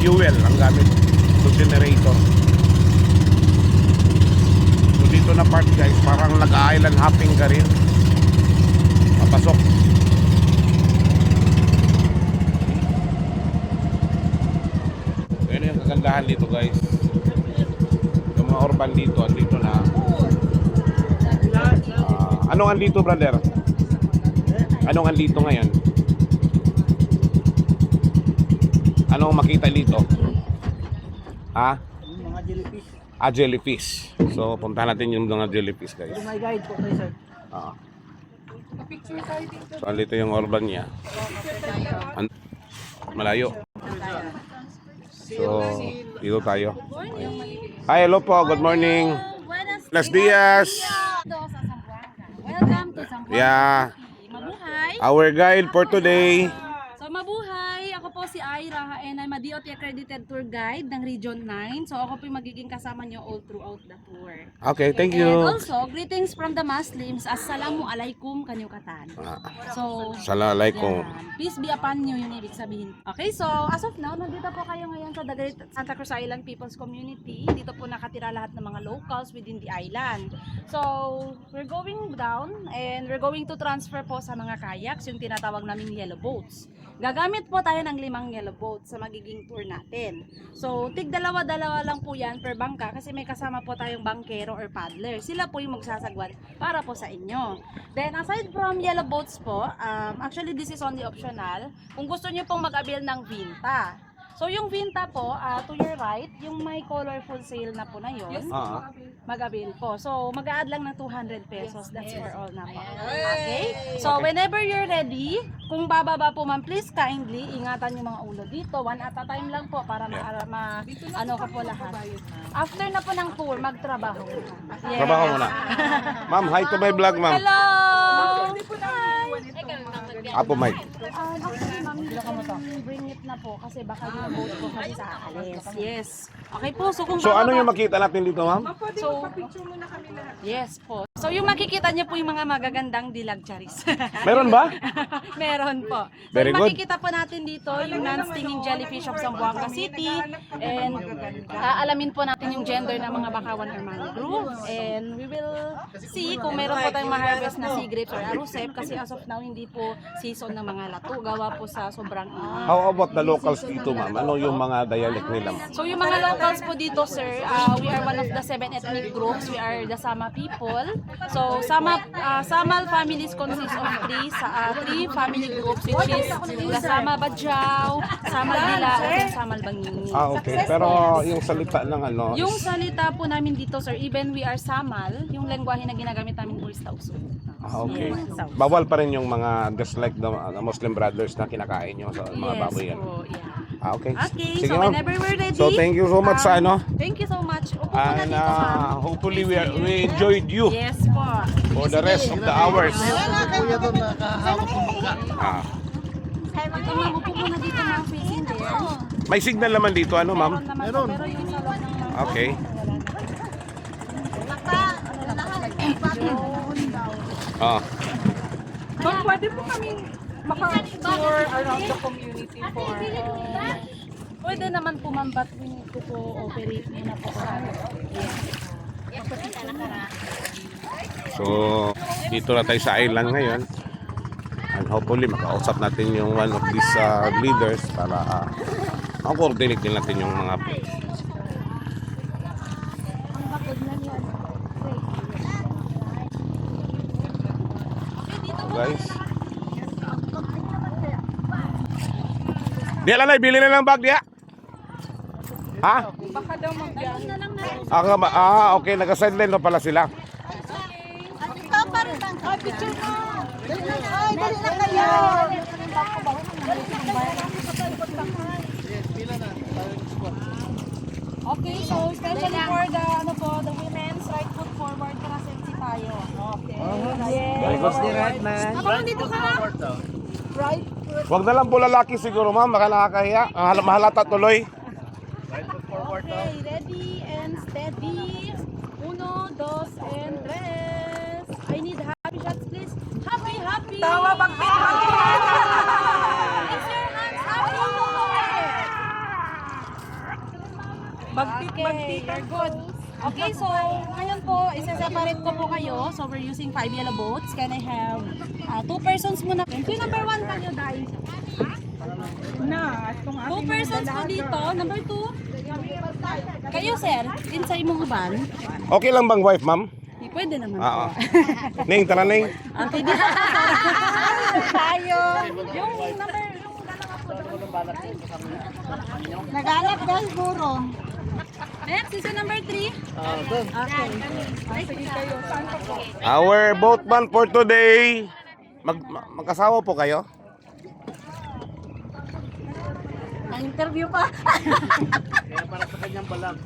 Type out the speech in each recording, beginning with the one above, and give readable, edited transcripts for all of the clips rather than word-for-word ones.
fuel ang gamit. So generator. So dito na part guys, parang nag-island hopping ka rin. Papasok. Yan yung kagandahan dito guys. Yung mga urban dito, andito na. Anong andito brother? Anong andito ngayon? Anong makita dito? Ha? Mga jellyfish. Jellyfish. So puntahan natin yung mga jellyfish guys. May guide po tayo sir. So andito yung urban niya. Malayo. So dito tayo. Hi, hello po. Good morning. Buenos dias. Welcome to Zamboanga. Yeah. Mabuhay. Our guide for today. So mabuhay. Ako po si Ira and I'm a DOT accredited tour guide ng Region 9. So ako po yung magiging kasama nyo all throughout the tour. Okay, thank you. And also, greetings from the Muslims. Assalamu alaikum kanyukatan. So, Assalamualaikum. peace be upon you yung ibig sabihin. Okay, so as of now, nandito po kayo ngayon sa the Great Santa Cruz Island People's Community. Dito po nakatira lahat ng mga locals within the island. So, we're going down and we're going to transfer po sa mga kayaks, yung tinatawag naming yellow boats. Gagamit po tayo ng 5 yellow boats sa magiging tour natin. So, tig dalawa-dalawa lang po yan per bangka kasi may kasama po tayong bangkero or paddler. Sila po yung magsasagwan para po sa inyo. Then, aside from yellow boats po, actually this is only optional. Kung gusto niyo pong mag-avail ng Vinta. So, yung Vinta po, to your right, yung may colorful sail na po na yun, mag-avail po. So, mag-a-add lang ng 200 pesos. That's for all na po. Okay? So, whenever you're ready, kung bababa po man, please kindly, ingatan yung mga ulo dito. One at a time lang po para ano ko po lahat. After na po ng tour, magtrabaho. Yes. Trabaho muna. Ma'am, hi to my vlog, ma'am. Hello! Apo Mike. Actually, ma'am, bring it na po kasi baka yung boat po kasi sa alis. Yes. Okay po. So, kung So ano bababa- yung makita natin dito, ma'am? So, yes po. So, yung makikita niyo po yung mga magagandang dilag charis. Meron ba? Meron po. So, Very yung good. makikita po natin dito, yung non-stinging jellyfish of Zamboanga City. And alamin po natin yung gender ng mga bakawan or mangrove. And we will see kung meron po tayong ma-harvest na sea grapes or arusep. Kasi as of now, hindi po season ng mga lato. Gawa po sa sobrang init. How about the locals dito, ma'am? Ano yung mga dialect nila, ma'am? So yung mga locals po dito, sir, we are one of the 7 ethnic groups. We are the Sama people. So Samal families consist of 3 family groups, which is the Sama Bajau, Samal Bilao, and Samal Bangini. Okay. Pero yung salita ng ano, Yung salita po namin dito, sir, even we are Samal, yung lengguwahe na ginagamit namin po is Tausug. okay. Bawal pa rin yung mga just like the Muslim brothers na kinakain nyo sa mga baboy yan. po, yeah. Okay. Okay, Sige, so ma'am. whenever we're ready. So thank you so much sa ano. Thank you so much. Upo po na And dito, ma'am. hopefully we enjoyed you Yes po. for the rest of the hours. Kuya doon nakahawak ng mukha. Ito, ma'am, upo muna dito, ma'am, facing there. May signal naman dito, ano, ma'am? Meron. Pero yung isa lang ng Okay. Ma'am, pwede po kaming maka-tour around the community for... Pwede naman po, ma'am, but we need to po operate muna po sa So, dito na tayo sa island ngayon. And hopefully, makausap natin yung one of these leaders para ma-coordinate din natin yung mga place. Guys. Dia lalay, bili na lang bag dia. Ha? Baka daw mag-yan. Okay, naka-sideline na pala sila. Okay, so especially for the women's right foot forward para safety tayo. Okay. Very good. Right man. Dito ka. Right. Wag na lang po lalaki siguro, ma'am. Baka nakakahiya. Mahalata tuloy. Okay, ready and steady. 1, 2, and 3. I need happy shots, please. Happy. Tawa, bakit? Raise your hands, happy. Okay, you're good. Okay, so ngayon po, isa-separate ko po kayo. So we're using 5 yellow boats. Can I have 2 persons muna? Yung number 1 kanyo, Dai. Na, itong 2 persons po dito. Number 2. Kayo, sir, inside mong uban. Okay lang bang wife, ma'am? Pwede naman po. Oo. Ning, tara Ning. Okay, dito po, sir. Tayo. Yung number, Naghanap guys, guro. next is yung number 3. Doon. Sige kayo, saan ka po? Our boatman for today. Magkasawa po kayo? Na-interview pa. Kaya para sa kanyang balag.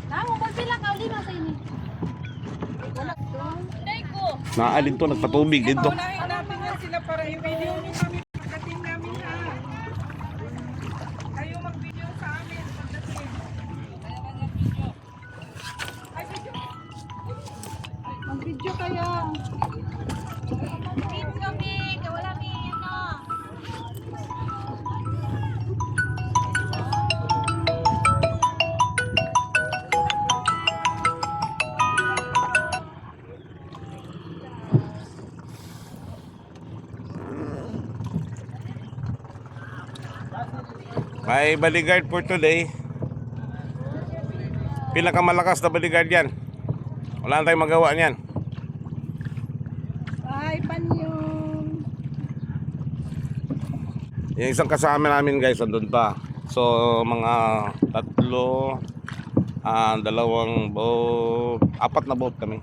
Namo, pagpila ka, uli na sa inyo. Naalin to, nagpatubig dito. Paunahin natin yan sila para i-video nyo kami pagdating namin ha. Kayo mag-video sa amin pagdating. Ay, video. Mag-video kaya. May bodyguard for today. Pinakamalakas na bodyguard yan. Wala na tayong magawa niyan. Ay, panyong. Yung isang kasama namin guys, andun pa. So, mga 3, 2 boat, 4 na boat kami.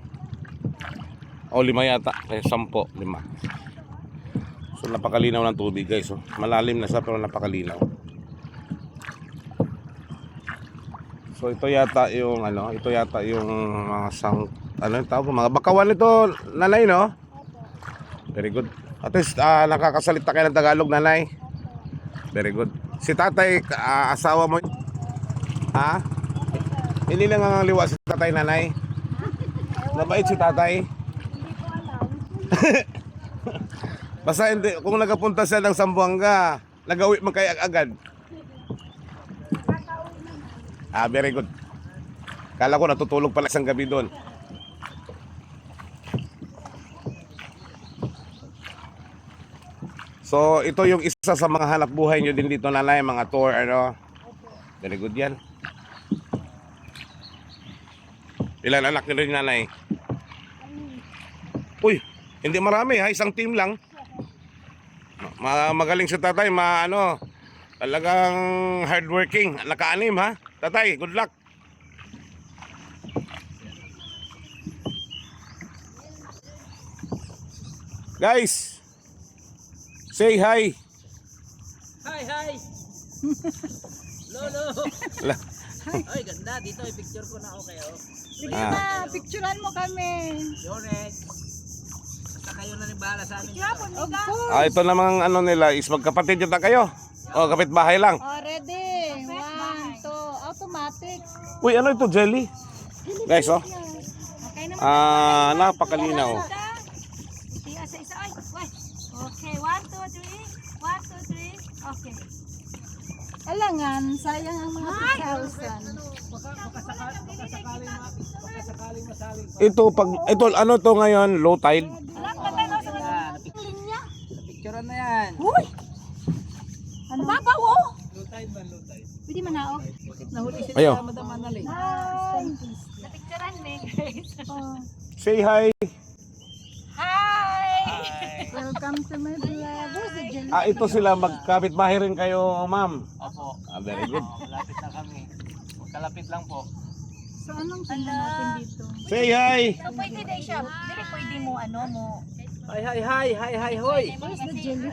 O 5 yata, 10, 5. So, napakalinaw ng tubig guys. Oh. Malalim na siya pero napakalinaw. So, ito yata yung mga yung tawag, mga bakawan ito, nanay, no? Very good. At least nakakasalita kayo ng Tagalog, nanay. Very good. Si tatay, asawa mo, ha? Hindi nangangaliwa si tatay, nanay. Mabait si tatay. Basta hindi, kung nagapunta siya ng Zamboanga, nagawi mo kaya agad. Very good. Kala ko natutulog pala isang gabi doon. So, ito yung isa sa mga hanap buhay nyo din dito, nanay, mga tour, ano. Very good yan. Ilan anak nyo rin, nanay? Uy, hindi marami ha, isang team lang. Magaling si tatay, talagang hardworking, naka-anim ha. Tatay, good luck. Guys, say hi. Hi! Lolo! Ala. Ay, ganda. Dito, i-picture ko na ako kayo. Sige na, picturean mo kami. Yonex. Basta kayo na rin bahala sa amin. Of course. Ito namang nila is magkapatid yun na kayo. O, kapitbahay lang. Oh, ready. 1, 2, automatic. Uy, ano ito, jelly? Guys, oh. Napakalinaw. Okay, 1, 2, 3. 1, 2, 3. Okay. Alangan, sayang ang mga 2,000. Ito, ano to ngayon, low tide? Picturean na yan. Uy! Ano? Babaw, oh! Low tide man, low tide. Pwede manaog. Nahuli sila Ayo. sa Madam Analing. Hi. Napicturean me, guys. Oh, Say hi. Hi! welcome to my vlog. Where's the jelly? Ito sila, magkapitbahay rin kayo, ma'am. Opo. Very good. Malapit na kami. Magkalapit lang po. So, anong tingnan natin dito? Say hi. So, pwede din siya. Dili pwede mo, Hi, hoy! Where's the jelly?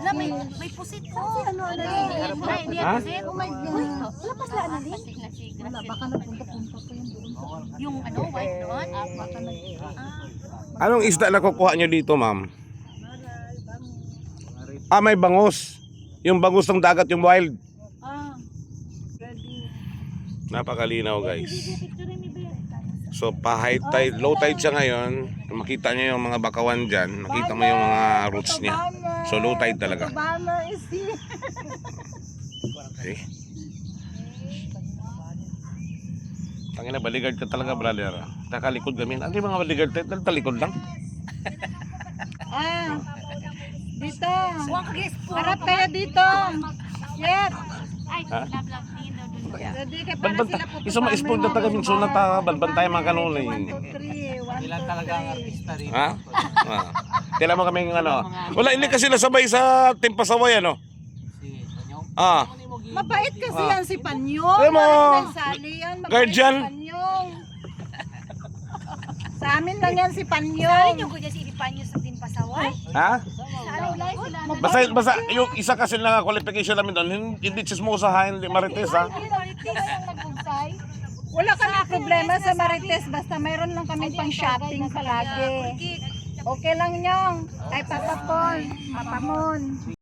may pusit po. Ano na rin? Ha? Oh my God. Lapas lang na din. Wala, baka nagpunta-punta pa yun doon. Yung white doon. Baka Anong isda na kukuha nyo dito, ma'am? May bangus. Yung bangus ng dagat, yung wild. Napakalinaw, guys. So, pa-high tide, low tide siya ngayon. Makita nyo yung mga bakawan dyan. Makita mo yung mga roots niya. So, low tide talaga. Bomber is here. Okay. Tangina, bodyguard ka talaga, brother. Takalikod kami. Ano yung mga bodyguard? Talikod lang. Ah, dito. Harap kayo dito. Yes. Ha? Ready ka para Balban sila ta. Isa ma-spoon na taga minso na ta. Balban tayo mga kanunay. 1, 2, 3. 1, 2, Ilan talaga ang 3. artista rito? Ha? Tila mo kaming ano. Wala, hindi kasi nasabay sa Timpasaway, ano? Si Panyong. Ah. Mapait kasi yan si Panyong. Alam mo, Maraming sali yan. Mapait guardian. si Panyong. Sa amin lang yan si Sali Panyong. nyo ko dyan si Iripanyo sa Timpasaway. Ha? Sali lang sila. Basta yung isa kasi na qualification namin doon, hindi chismosa ha, hindi marites ha. Wala kami problema sa Marites. Basta mayroon lang kami pang shopping palagi. Okay lang nyong. Kay Papa Paul. Papa Mon.